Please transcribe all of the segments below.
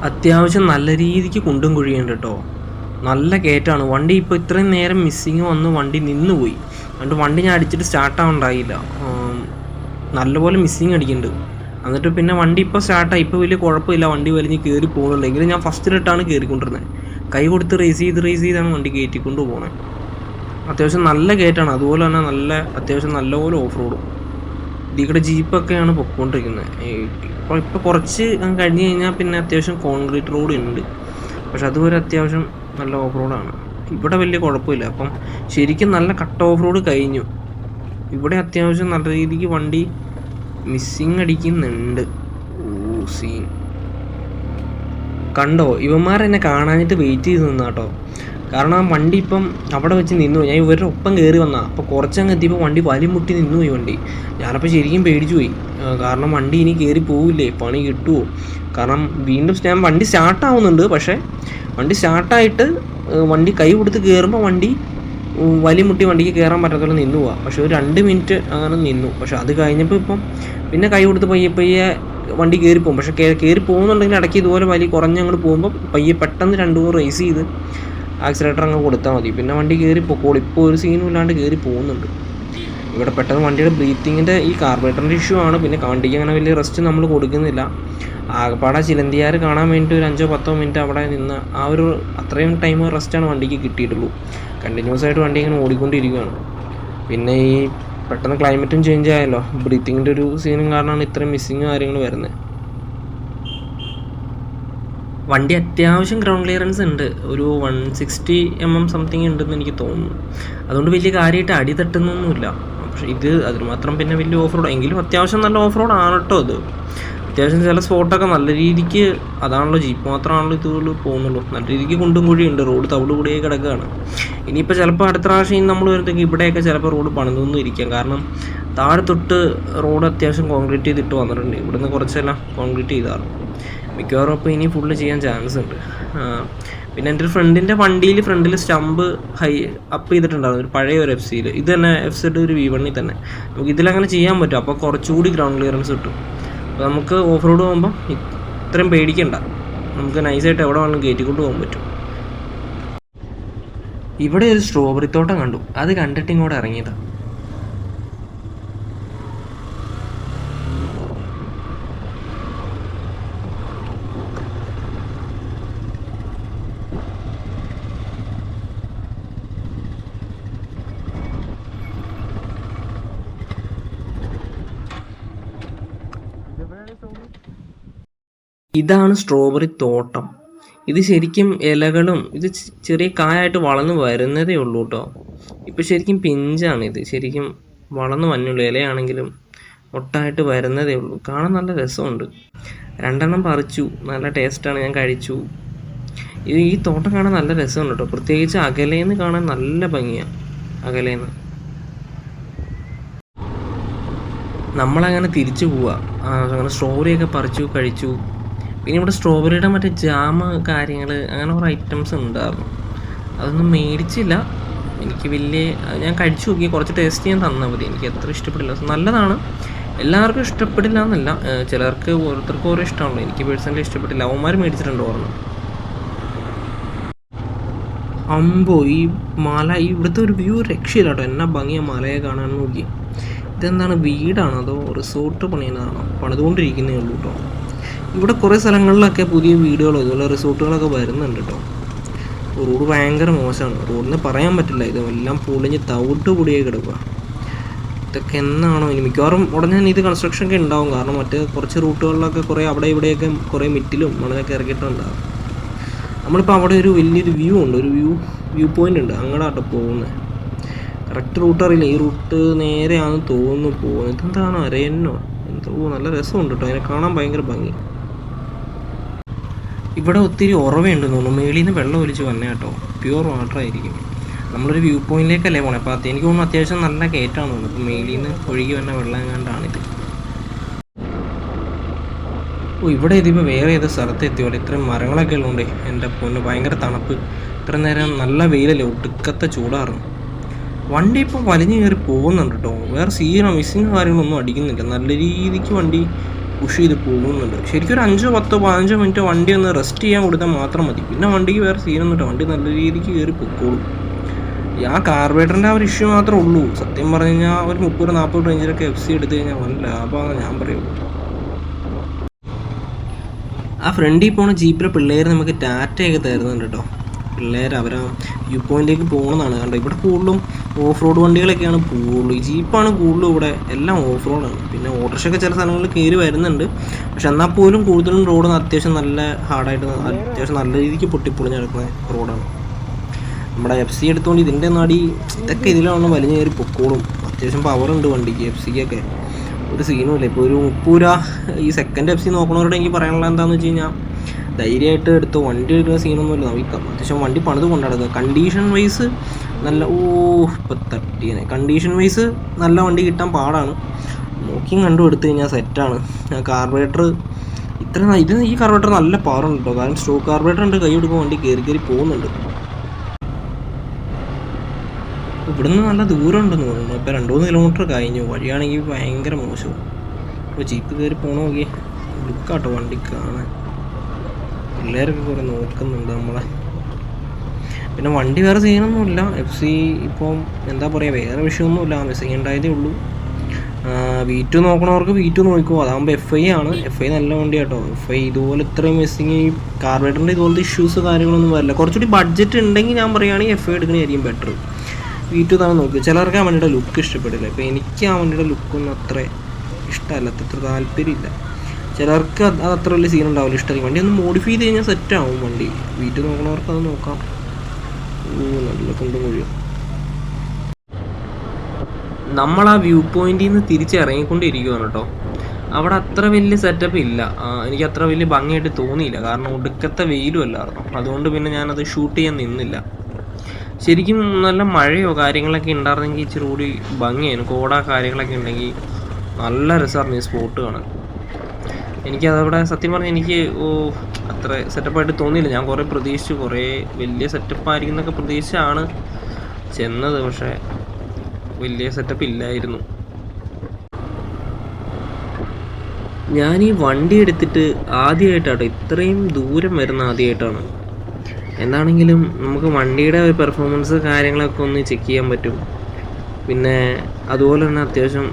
അത്യാവശ്യം നല്ല രീതിക്ക് കുണ്ടും കുഴിയുണ്ട് കേട്ടോ. നല്ല കയറ്റാണ്. വണ്ടി ഇപ്പോൾ ഇത്രയും നേരം മിസ്സിങ് വന്ന് വണ്ടി നിന്ന് പോയി. എന്നിട്ട് വണ്ടി ഞാൻ അടിച്ചിട്ട് സ്റ്റാർട്ടാവുണ്ടായില്ല. നല്ലപോലെ മിസ്സിങ് അടിക്കുന്നുണ്ട്. എന്നിട്ട് പിന്നെ വണ്ടി ഇപ്പോൾ സ്റ്റാർട്ടായി. ഇപ്പോൾ വലിയ കുഴപ്പമില്ല, വണ്ടി വലിഞ്ഞ് കയറി പോകുന്നുണ്ട്. എങ്കിലും ഞാൻ ഫസ്റ്റിലിട്ടാണ് കയറിക്കൊണ്ടിരുന്നത്. കൈ കൊടുത്ത് റേസ് ചെയ്താണ് വണ്ടി കയറ്റിക്കൊണ്ട് പോകുന്നത്. അത്യാവശ്യം നല്ല കയറ്റാണ്. അതുപോലെ തന്നെ അത്യാവശ്യം നല്ലപോലെ ഓഫ് റോഡും. ഇതിവിടെ ജീപ്പൊക്കെയാണ് പൊയ്ക്കൊണ്ടിരിക്കുന്നത്. ഇപ്പോൾ കുറച്ച് കഴിഞ്ഞ് കഴിഞ്ഞാൽ പിന്നെ അത്യാവശ്യം കോൺക്രീറ്റ് റോഡ് ഉണ്ട്. പക്ഷെ അതുവരെ അത്യാവശ്യം നല്ല ഓഫ് റോഡാണ്. ഇവിടെ വലിയ കുഴപ്പമില്ല. അപ്പം ശരിക്കും നല്ല കട്ട് ഓഫ് റോഡ് കഴിഞ്ഞു. ഇവിടെ അത്യാവശ്യം നല്ല രീതിക്ക് വണ്ടി മിസ്സിങ് അടിക്കുന്നുണ്ട്. സീൻ കണ്ടോ? ഇവന്മാരെന്നെ കാണാനായിട്ട് വെയിറ്റ് ചെയ്ത് നിന്നാട്ടോ. കാരണം ആ വണ്ടി ഇപ്പം അവിടെ വെച്ച് നിന്നു. ഞാൻ ഇവരുടെ ഒപ്പം കയറി വന്നാൽ അപ്പോൾ കുറച്ചങ്ങ് എത്തിയപ്പോൾ വണ്ടി വലിമുട്ടി നിന്നു പോയി വണ്ടി. ഞാനപ്പോൾ ശരിക്കും പേടിച്ചു പോയി. കാരണം വണ്ടി ഇനി കയറി പോവില്ലേ, പണി കിട്ടുമോ? കാരണം വീണ്ടും ഞാൻ വണ്ടി സ്റ്റാർട്ടാവുന്നുണ്ട്. പക്ഷേ വണ്ടി സ്റ്റാർട്ടായിട്ട് വണ്ടി കൈ കൊടുത്ത് കയറുമ്പോൾ വണ്ടി വലിമുട്ടി വണ്ടിക്ക് കയറാൻ പറ്റാത്തോളം നിന്നു പോവാം. പക്ഷേ ഒരു 2 മിനിറ്റ് അങ്ങനെ നിന്നു. പക്ഷെ അത് കഴിഞ്ഞപ്പോൾ ഇപ്പം പിന്നെ കൈ കൊടുത്ത് പയ്യെ വണ്ടി കയറിപ്പോകും. പക്ഷേ കയറി പോകുന്നുണ്ടെങ്കിൽ ഇടയ്ക്ക് ഇതുപോലെ വലി കുറഞ്ഞങ്ങോട്ട് പോകുമ്പോൾ പയ്യെ പെട്ടെന്ന് 2 റേസ് ചെയ്ത് ആക്സിലേറ്റർ അങ്ങ് കൊടുത്താൽ മതി. പിന്നെ വണ്ടി കയറി പൊക്കോളും. ഇപ്പോൾ ഒരു സീനും ഇല്ലാണ്ട് കയറി പോകുന്നുണ്ട്. ഇവിടെ പെട്ടെന്ന് വണ്ടിയുടെ ബ്രീത്തിങ്ങിൻ്റെ ഈ കാർബറേറ്ററിൻ്റെ ഇഷ്യൂ ആണ്. പിന്നെ വണ്ടിക്ക് അങ്ങനെ വലിയ റെസ്റ്റ് നമ്മൾ കൊടുക്കുന്നില്ല. ആകപ്പാടെ ചിലന്തിയാർ കാണാൻ വേണ്ടി ഒരു 5-10 മിനിറ്റ് അവിടെ നിന്ന് അത്രയും ടൈം റെസ്റ്റാണ് വണ്ടിക്ക് കിട്ടിയിട്ടുള്ളൂ. കണ്ടിന്യൂസ് ആയിട്ട് വണ്ടി ഇങ്ങനെ ഓടിക്കൊണ്ടിരിക്കുകയാണ്. പിന്നെ ഈ പെട്ടെന്ന് ക്ലൈമറ്റും ചേഞ്ച് ആയല്ലോ, ബ്രീത്തിങ്ങിൻ്റെ ഒരു സീനും കാരണമാണ് ഇത്രയും മിസ്സിങ് കാര്യങ്ങൾ വരുന്നത്. വണ്ടി അത്യാവശ്യം ഗ്രൗണ്ട് ക്ലിയറൻസ് ഉണ്ട്. ഒരു 160 mm സംതിങ് ഉണ്ടെന്ന് എനിക്ക് തോന്നുന്നു. അതുകൊണ്ട് വലിയ കാര്യമായിട്ട് അടി തട്ടുന്നൊന്നുമില്ല. പക്ഷേ അതിന് മാത്രം പിന്നെ വലിയ ഓഫ് റോഡ് എങ്കിലും അത്യാവശ്യം നല്ല ഓഫ് റോഡ് ആണ് കേട്ടോ. അത്യാവശ്യം ചില സ്പോട്ടൊക്കെ നല്ല രീതിക്ക്, അതാണല്ലോ ജീപ്പ് മാത്രമാണല്ലോ ഇതുകൾ പോകുന്നുള്ളൂ, നല്ല രീതിക്ക് കുണ്ടും കുഴിയുണ്ട്. റോഡ് തവിട് കൂടിയേ കിടക്കുകയാണ്. ഇനിയിപ്പോൾ ചിലപ്പോൾ അടുത്ത പ്രാവശ്യം നമ്മൾ വരുന്നെങ്കിൽ ഇവിടെയൊക്കെ ചിലപ്പോൾ റോഡ് പണിതൊന്നും ഇരിക്കാം. കാരണം താഴെ തൊട്ട് റോഡ് അത്യാവശ്യം കോൺക്രീറ്റ് ചെയ്തിട്ട് വന്നിട്ടുണ്ട്. ഇവിടുന്ന് കുറച്ചെല്ലാം കോൺക്രീറ്റ് ചെയ്താറ്. മിക്കവാറും അപ്പോൾ ഇനി ഫുള്ള് ചെയ്യാൻ ചാൻസ് ഉണ്ട്. പിന്നെ എൻ്റെ ഒരു ഫ്രണ്ടിൻ്റെ വണ്ടിയിൽ ഫ്രണ്ടിൽ സ്റ്റമ്പ് അപ്പ് ചെയ്തിട്ടുണ്ടായിരുന്നു, ഒരു പഴയ ഒരു FC ഇത് തന്നെ FC ഒരു V1 തന്നെ. നമുക്ക് ഇതിലങ്ങനെ ചെയ്യാൻ പറ്റും. അപ്പോൾ കുറച്ചുകൂടി ഗ്രൗണ്ട് ക്ലിയറൻസ് കിട്ടും. അപ്പോൾ നമുക്ക് ഓഫ് റോഡ് പോകുമ്പോൾ ഇത്രയും പേടിക്കണ്ട, നമുക്ക് നൈസായിട്ട് എവിടെ വേണമെങ്കിലും കയറ്റിക്കൊണ്ട് പോകാൻ പറ്റും. ഇവിടെ ഒരു സ്ട്രോബെറി തോട്ടം കണ്ടു. അത് കണ്ടിട്ട് ഇങ്ങോട്ട് ഇറങ്ങിയതാണ്. ഇതാണ് സ്ട്രോബെറി തോട്ടം. ഇത് ശരിക്കും ഇലകളും ഇത് ചെറിയ കായായിട്ട് വളർന്ന് വരുന്നതേ ഉള്ളൂ കേട്ടോ. ഇപ്പം ശരിക്കും പിഞ്ചാണ്. ഇത് ശരിക്കും വളർന്ന് വന്നുള്ളൂ. ഇലയാണെങ്കിലും ഒട്ടായിട്ട് വരുന്നതേ ഉള്ളൂ. കാണാൻ നല്ല രസമുണ്ട്. 2 പറിച്ചു. നല്ല ടേസ്റ്റാണ്, ഞാൻ കഴിച്ചു. ഈ തോട്ടം കാണാൻ നല്ല രസമുണ്ട് കേട്ടോ. പ്രത്യേകിച്ച് അകലേന്ന് കാണാൻ നല്ല ഭംഗിയാണ്. അകലേന്ന് നമ്മളങ്ങനെ തിരിച്ചു പോവുക. അങ്ങനെ സ്ട്രോബെറിയൊക്കെ പറിച്ചു കഴിച്ചു. പിന്നെ ഇവിടെ സ്ട്രോബെറിയുടെ മറ്റേ ജാമ് കാര്യങ്ങൾ അങ്ങനെ കുറേ ഐറ്റംസ് ഉണ്ടായിരുന്നു. അതൊന്നും മേടിച്ചില്ല. എനിക്ക് ഞാൻ കഴിച്ചു നോക്കി. കുറച്ച് ടേസ്റ്റ് ചെയ്യാൻ തന്നാൽ മതി. എനിക്ക് അത്ര ഇഷ്ടപ്പെടില്ല. നല്ലതാണ്, എല്ലാവർക്കും ഇഷ്ടപ്പെടില്ല എന്നല്ല, ചിലർക്ക് ഓരോരുത്തർക്കും ഓരോ ഇഷ്ടമാണല്ലോ. എനിക്ക് പേഴ്സണലി ഇഷ്ടപ്പെട്ടില്ല. അവന്മാർ മേടിച്ചിട്ടുണ്ട് ഓർമ്മ. ഈ മല, ഇവിടുത്തെ ഒരു വ്യൂ രക്ഷയില്ല കേട്ടോ. എന്നാ ഭംഗിയാണ് മലയെ കാണാൻ. നോക്കി, ഇതെന്താണ്, വീടാണോ അതോ റിസോർട്ട് പണിയുന്നതാണോ? പണിതുകൊണ്ടിരിക്കുന്നേ ഉള്ളൂ കേട്ടോ. ഇവിടെ കുറേ സ്ഥലങ്ങളിലൊക്കെ പുതിയ വീടുകളോ ഇതുപോലെ റിസോർട്ടുകളൊക്കെ വരുന്നുണ്ട് കേട്ടോ. റോഡ് ഭയങ്കര മോശമാണ്. റോഡിന് പറയാൻ പറ്റില്ല. ഇതെല്ലാം പൊളിഞ്ഞ് തവിട്ട് പൊടിയായി കിടക്കുക. ഇതൊക്കെ എന്നാണോ ഇനി മിക്കവാറും ഉടനെ ഇത് കൺസ്ട്രക്ഷൻ ഒക്കെ ഉണ്ടാവും. കാരണം മറ്റേ കുറച്ച് റൂട്ടുകളിലൊക്കെ കുറേ അവിടെ ഇവിടെയൊക്കെ കുറേ മിറ്റിലും മണലൊക്കെ ഇറക്കിയിട്ടുണ്ടാകും. നമ്മളിപ്പോൾ അവിടെ ഒരു വലിയൊരു വ്യൂ ഉണ്ട്, ഒരു വ്യൂ പോയിൻ്റ് ഉണ്ട്. അങ്ങോട്ടാട്ടോ പോകുന്നത്. കറക്റ്റ് റൂട്ട് അറിയില്ല. ഈ റൂട്ട് നേരെയാണെന്ന് തോന്നുന്നു പോകുന്നത്. ഇതെന്താണോ അരയന്നോ എന്തോ. നല്ല രസമുണ്ട് കേട്ടോ, അതിനെ കാണാൻ ഭയങ്കര ഭംഗി. ഇവിടെ ഒത്തിരി ഉറവയുണ്ടെന്ന് തോന്നുന്നു. മേളിൽ നിന്ന് വെള്ളം ഒലിച്ച് വന്നേ കേട്ടോ. പ്യുവർ വാട്ടർ ആയിരിക്കും. നമ്മളൊരു വ്യൂ പോയിന്റിലേക്കല്ലേ പോകണേ. അപ്പോൾ എനിക്ക് തോന്നുന്നു അത്യാവശ്യം നല്ല കയറ്റാണെന്ന് തോന്നുന്നു. അപ്പോൾ മേളിൽ നിന്ന് ഒഴുകി വന്ന വെള്ളം കണ്ടാണിത്. ഇവിടെ ഇതിപ്പോൾ വേറെ ഏത് സ്ഥലത്ത് എത്തിയോടെ. ഇത്രയും മരങ്ങളൊക്കെ ഉള്ളതുകൊണ്ട് എൻ്റെ പൊന്ന് ഭയങ്കര തണുപ്പ്. ഇത്ര നേരം നല്ല വെയിലല്ലേ, ഒടുക്കത്തെ ചൂടാറുന്നു. വണ്ടി ഇപ്പോൾ വലിഞ്ഞു കയറി പോകുന്നുണ്ട് കേട്ടോ. വേറെ മിസ്സിങ് കാര്യങ്ങളൊന്നും അടിക്കുന്നില്ല. നല്ല രീതിക്ക് വണ്ടി പുഷ് ചെയ്ത് പോകുന്നുണ്ട്. ശരിക്കും ഒരു 5-10-15 വണ്ടി ഒന്ന് റെസ്റ്റ് ചെയ്യാൻ കൊടുത്താൽ മാത്രം മതി. പിന്നെ വണ്ടിക്ക് വേറെ സീനൊന്നും ഇല്ല, വണ്ടി നല്ല രീതിക്ക് കയറി പൊക്കോളും. ആ കാർബറേറ്ററിൻ്റെ ആ ഒരു ഇഷ്യൂ മാത്രമേ ഉള്ളൂ. സത്യം പറഞ്ഞു കഴിഞ്ഞാൽ ഒരു 30-40 റേഞ്ചിലൊക്കെ FC എടുത്തു കഴിഞ്ഞാൽ വൻ ലാഭമാണെന്ന് ഞാൻ പറയുള്ളൂ. ആ ഫ്രണ്ടിൽ പോണ ജീപ്പിലെ പിള്ളേർ നമുക്ക് ടാറ്റയൊക്കെ തരുന്നുണ്ട് കേട്ടോ. പിള്ളേർ അവരാ വ്യൂ പോയിന്റിലേക്ക് പോകുന്നതാണ് കണ്ടോ. ഇവിടെ കൂടുതലും ഓഫ് റോഡ് വണ്ടികളൊക്കെയാണ് കൂടുതലും, ഈ ജീപ്പാണ് കൂടുതലും ഇവിടെ, എല്ലാം ഓഫ് റോഡാണ്. പിന്നെ ഓട്ടോറിക്ഷയൊക്കെ ചില സ്ഥലങ്ങളിൽ കയറി വരുന്നുണ്ട്. പക്ഷെ എന്നാൽ പോലും കൂടുതലും റോഡ് അത്യാവശ്യം നല്ല ഹാർഡായിട്ട് അത്യാവശ്യം നല്ല രീതിക്ക് പൊട്ടിപ്പൊളിഞ്ഞ് കിടക്കുന്ന റോഡാണ്. നമ്മുടെ FC എടുത്തുകൊണ്ട് ഇതിൻ്റെ നാടി ഇതൊക്കെ ഇതിലാണ് വലിഞ്ഞ് കയറി പൊക്കോളും. അത്യാവശ്യം പവറുണ്ട് വണ്ടിക്ക്, FCക്കൊക്കെ ഒരു സീനും ഇല്ല. ഇപ്പോൾ ഒരു 30 രൂപ ഈ സെക്കൻഡ് FC നോക്കണവരോട് എനിക്ക് പറയാനുള്ള എന്താണെന്ന് വെച്ച് കഴിഞ്ഞാൽ ധൈര്യമായിട്ട് എടുത്ത് വണ്ടി എടുക്കുന്ന സീനൊന്നുമില്ല. നമുക്ക് അത്യാവശ്യം വണ്ടി പണിത് കൊണ്ടുനടക്കുക. കണ്ടീഷൻ വൈസ് നല്ല ഇപ്പം തട്ടിയനെ കണ്ടീഷൻ വൈസ് നല്ല വണ്ടി കിട്ടാൻ പാടാണ്. നോക്കിയും കണ്ടും എടുത്തു കഴിഞ്ഞാൽ സെറ്റാണ്. കാർബറേറ്റർ ഈ കാർബറേറ്റർ നല്ല പവറുണ്ട് കേട്ടോ. കാരണം സ്റ്റോക്ക് കാർബറേറ്റർ ഉണ്ട്, കൈ എടുക്കുമ്പോൾ വണ്ടി കയറി പോകുന്നുണ്ട്. ഇവിടുന്ന് നല്ല ദൂരം ഉണ്ടെന്ന് തോന്നുന്നു. ഇപ്പോൾ 2-3 കിലോമീറ്റർ കഴിഞ്ഞു. വഴിയാണെങ്കിൽ ഭയങ്കര മോശം. ഇപ്പോൾ ജീപ്പ് കയറി പോകണ നോക്കി ലുക്കാട്ടോ വണ്ടി കാണാൻ. പിള്ളേരൊക്കെ കുറേ നോക്കുന്നുണ്ട് നമ്മളെ. പിന്നെ വണ്ടി വേറെ സീനൊന്നുമില്ല. FC ഇപ്പം എന്താ പറയുക, വേറെ വിഷയമൊന്നുമില്ല, മിസ്സിങ് ഉണ്ടായതേ ഉള്ളൂ. V2 നോക്കണവർക്ക് V2 നോക്കുമോ, അതാകുമ്പോൾ FI ആണ്. FI നല്ല വണ്ടി കേട്ടോ. FI ഇതുപോലെ ഇത്രയും മിസ്സിങ്, ഈ കാർബറേറ്ററിൻ്റെ ഇതുപോലത്തെ ഇഷ്യൂസ് കാര്യങ്ങളൊന്നും വരില്ല. കുറച്ചുകൂടി ബഡ്ജറ്റ് ഉണ്ടെങ്കിൽ ഞാൻ പറയുകയാണെങ്കിൽ FI എടുക്കണമായിരിക്കും ബെറ്റർ. V2 തന്നെ നോക്കി. ചിലർക്ക് ആ വണ്ടിയുടെ ലുക്ക് ഇഷ്ടപ്പെടില്ല. ഇപ്പോൾ എനിക്ക് ആ വണ്ടിയുടെ ലുക്കൊന്നും അത്ര ഇഷ്ടമല്ല, അത്ര താല്പര്യമില്ല. ചിലർക്ക് അത് അത്ര വലിയ സീൻ ഉണ്ടാവില്ല, ഇഷ്ടമായിരിക്കും. വണ്ടി ഒന്ന് മോഡിഫൈ ചെയ്ത് കഴിഞ്ഞാൽ സെറ്റാവും വണ്ടി. V2 നോക്കണവർക്ക് അത് നോക്കാം. നല്ല കൊണ്ടും കഴിയും. നമ്മൾ ആ വ്യൂ പോയിന്റിൽ നിന്ന് തിരിച്ചിറങ്ങിക്കൊണ്ടിരിക്കുകയാണ് കേട്ടോ. അവിടെ അത്ര വലിയ സെറ്റപ്പ് ഇല്ല, എനിക്ക് അത്ര വലിയ ഭംഗിയായിട്ട് തോന്നിയില്ല. കാരണം ഒടുക്കത്തെ വെയിലും അല്ലായിരുന്നു. അതുകൊണ്ട് പിന്നെ ഞാനത് ഷൂട്ട് ചെയ്യാൻ നിന്നില്ല. ശരിക്കും നല്ല മഴയോ കാര്യങ്ങളൊക്കെ ഉണ്ടായിരുന്നെങ്കിൽ ഇച്ചിരി കൂടി ഭംഗിയായിരുന്നു. കോട കാര്യങ്ങളൊക്കെ ഉണ്ടെങ്കിൽ നല്ല രസമായിരുന്നു ഈ സ്പോട്ട് കാണാൻ. എനിക്കതവിടെ സത്യം പറഞ്ഞാൽ എനിക്ക് അത്ര സെറ്റപ്പായിട്ട് തോന്നിയില്ല. ഞാൻ കുറേ പ്രതീക്ഷിച്ചു, കുറേ വലിയ സെറ്റപ്പായിരിക്കും എന്നൊക്കെ പ്രതീക്ഷിച്ചാണ് ചെന്നത്. പക്ഷേ വലിയ സെറ്റപ്പ് ഇല്ലായിരുന്നു. ഞാൻ ഈ വണ്ടി എടുത്തിട്ട് ആദ്യമായിട്ടാട്ടോ ഇത്രയും ദൂരം വരുന്ന ആദ്യമായിട്ടാണ്. എന്താണെങ്കിലും നമുക്ക് വണ്ടിയുടെ ഒരു പെർഫോമൻസ് കാര്യങ്ങളൊക്കെ ഒന്ന് ചെക്ക് ചെയ്യാൻ പറ്റും. പിന്നെ അതുപോലെ തന്നെ അത്യാവശ്യം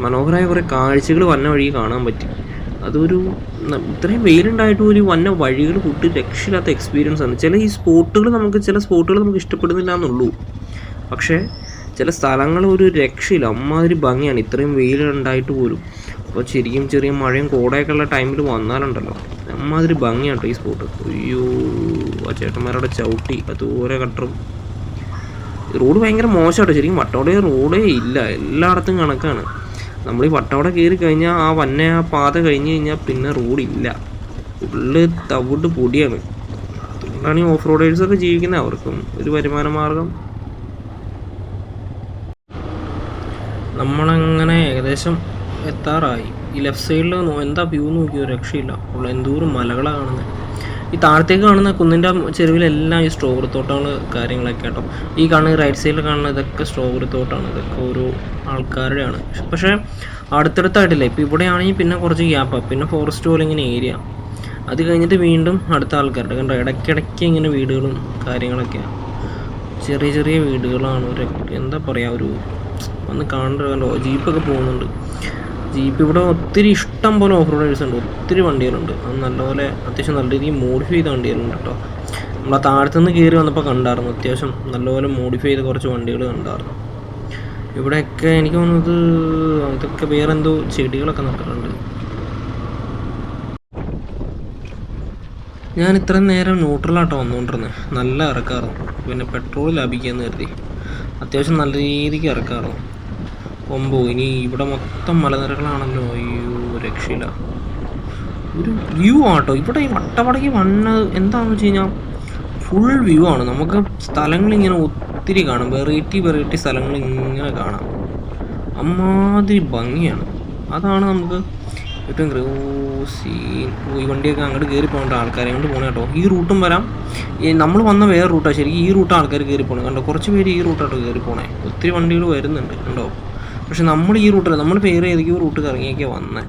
മനോഹരമായ കുറേ കാഴ്ചകൾ വന്ന വഴി കാണാൻ പറ്റും. അതൊരു ഇത്രയും വെയിലുണ്ടായിട്ട് പോലും വന്ന വഴികൾ കൂട്ടി രക്ഷയില്ലാത്ത എക്സ്പീരിയൻസ് ആണ്. ചില സ്പോട്ടുകൾ നമുക്ക് ഇഷ്ടപ്പെടുന്നില്ല എന്നുള്ളൂ. പക്ഷേ ചില സ്ഥലങ്ങൾ ഒരു രക്ഷയില്ല, അമ്മാതിരി ഭംഗിയാണ് ഇത്രയും വെയിലുണ്ടായിട്ട് പോലും. അപ്പോൾ ശരിക്കും ചെറിയ മഴയും കോടയൊക്കെ ഉള്ള ടൈമിൽ വന്നാലുണ്ടല്ലോ അമ്മാതിരി ഭംഗിയാണ് ഈ സ്പോട്ട്. അയ്യോ, ആ ചേട്ടന്മാരുടെ ചവിട്ടി അതുപോലെ കട്ടറും. റോഡ് ഭയങ്കര മോശമാട്ടോ. ശരിക്കും വട്ടവട റോഡേ ഇല്ല, എല്ലായിടത്തും കണക്കാണ്. നമ്മൾ ഈ വട്ടവട കയറി കഴിഞ്ഞാൽ ആ പാത കഴിഞ്ഞ് കഴിഞ്ഞാൽ പിന്നെ റോഡില്ല, ഫുള്ള് തവിട്ട് പൊടിയാണ്. അതുകൊണ്ടാണ് ഈ ഓഫ് റോഡേഴ്സൊക്കെ ജീവിക്കുന്നത്, അവർക്കും ഒരു വരുമാന മാർഗം. നമ്മളങ്ങനെ ഏകദേശം എത്താറായി. ഈ ലെഫ്റ്റ് സൈഡിൽ എന്താ വ്യൂ നോക്കിയോ, രക്ഷയില്ല. ഉള്ള എന്തോരം മലകളാണ് കാണുന്നത്. ഈ താഴത്തേക്ക് കാണുന്ന കുന്നിൻ്റെ ചെരുവിലെല്ലാം ഈ സ്ട്രോബെറി തോട്ടങ്ങൾ കാര്യങ്ങളൊക്കെ കേട്ടോ. ഈ കാണുന്ന റൈറ്റ് സൈഡിൽ കാണുന്ന ഇതൊക്കെ സ്ട്രോബെറി തോട്ടമാണ്. ഇതൊക്കെ ഓരോ ആൾക്കാരുടെയാണ്. പക്ഷേ അടുത്തടുത്തായിട്ടില്ല. ഇപ്പോൾ ഇവിടെയാണെങ്കിൽ പിന്നെ കുറച്ച് ഗ്യാപ്പാണ്, പിന്നെ ഫോറസ്റ്റ് പോലെ ഇങ്ങനെ ഏരിയ. അത് കഴിഞ്ഞിട്ട് വീണ്ടും അടുത്ത ആൾക്കാരുടെ കണ്ടോ. ഇടയ്ക്കിടയ്ക്ക് ഇങ്ങനെ വീടുകളും കാര്യങ്ങളൊക്കെയാണ്, ചെറിയ ചെറിയ വീടുകളാണ്. ഒരു എന്താ പറയുക, ഒരു വന്ന് കണ്ടോ ജീപ്പൊക്കെ പോകുന്നുണ്ട്. ജീപ്പ് ഇവിടെ ഒത്തിരി ഇഷ്ടം പോലെ ഓഫ് റോഡേഴ്സ് ഉണ്ട്, ഒത്തിരി വണ്ടികളുണ്ട്. അത് നല്ലപോലെ അത്യാവശ്യം നല്ല രീതിയിൽ മോഡിഫൈ ചെയ്ത വണ്ടികളുണ്ട് കേട്ടോ. നമ്മളാ താഴത്തുനിന്ന് കയറി വന്നപ്പോൾ കണ്ടായിരുന്നു, അത്യാവശ്യം നല്ലപോലെ മോഡിഫൈ ചെയ്ത കുറച്ച് വണ്ടികൾ കണ്ടായിരുന്നു. ഇവിടെയൊക്കെ എനിക്ക് തോന്നുന്നത് ഇതൊക്കെ വേറെ എന്തോ ചെടികളൊക്കെ നട്ടിട്ടുണ്ട്. ഞാൻ ഇത്രയും നേരം ന്യൂട്രലാട്ടോ വന്നുകൊണ്ടിരുന്നത്, നല്ല ഇറക്കാറുണ്ട്. പിന്നെ പെട്രോൾ ലാഭിക്കാമെന്ന് കരുതി അത്യാവശ്യം നല്ല രീതിക്ക് ഇറക്കാറുണ്ട്. ഇനി ഇവിടെ മൊത്തം മലനിരകളാണല്ലോ. അയ്യോ, രക്ഷയില്ല. ഒരു വ്യൂ ആട്ടോ ഇവിടെ. ഈ വട്ടവടയ്ക്ക് വന്നത് എന്താണെന്ന് വെച്ച് കഴിഞ്ഞാൽ ഫുൾ വ്യൂ ആണ്. നമുക്ക് സ്ഥലങ്ങളിങ്ങനെ ഒത്തിരി കാണാം, വെറൈറ്റി സ്ഥലങ്ങൾ ഇങ്ങനെ കാണാം. അമ്മാതിരി ഭംഗിയാണ്. അതാണ് നമുക്ക് ഏറ്റവും സീൻ. ഈ വണ്ടിയൊക്കെ അങ്ങോട്ട് കയറി പോകേണ്ട ആൾക്കാരെ കൊണ്ട് പോകണം കേട്ടോ. ഈ റൂട്ടും വരാം, നമ്മൾ വന്ന വേറെ റൂട്ടാണ്. ശരിക്കും ഈ റൂട്ട് ആൾക്കാർ കയറി പോകണം കണ്ടോ. കുറച്ച് പേര് ഈ റൂട്ടാട്ടോ കയറി പോകണേ. ഒത്തിരി വണ്ടികൾ വരുന്നുണ്ട് കണ്ടോ. പക്ഷെ നമ്മൾ ഈ റൂട്ടല്ല, നമ്മൾ വേറെ ഏതൊക്കെയോ റൂട്ട് കറങ്ങിയൊക്കെ വന്നത്.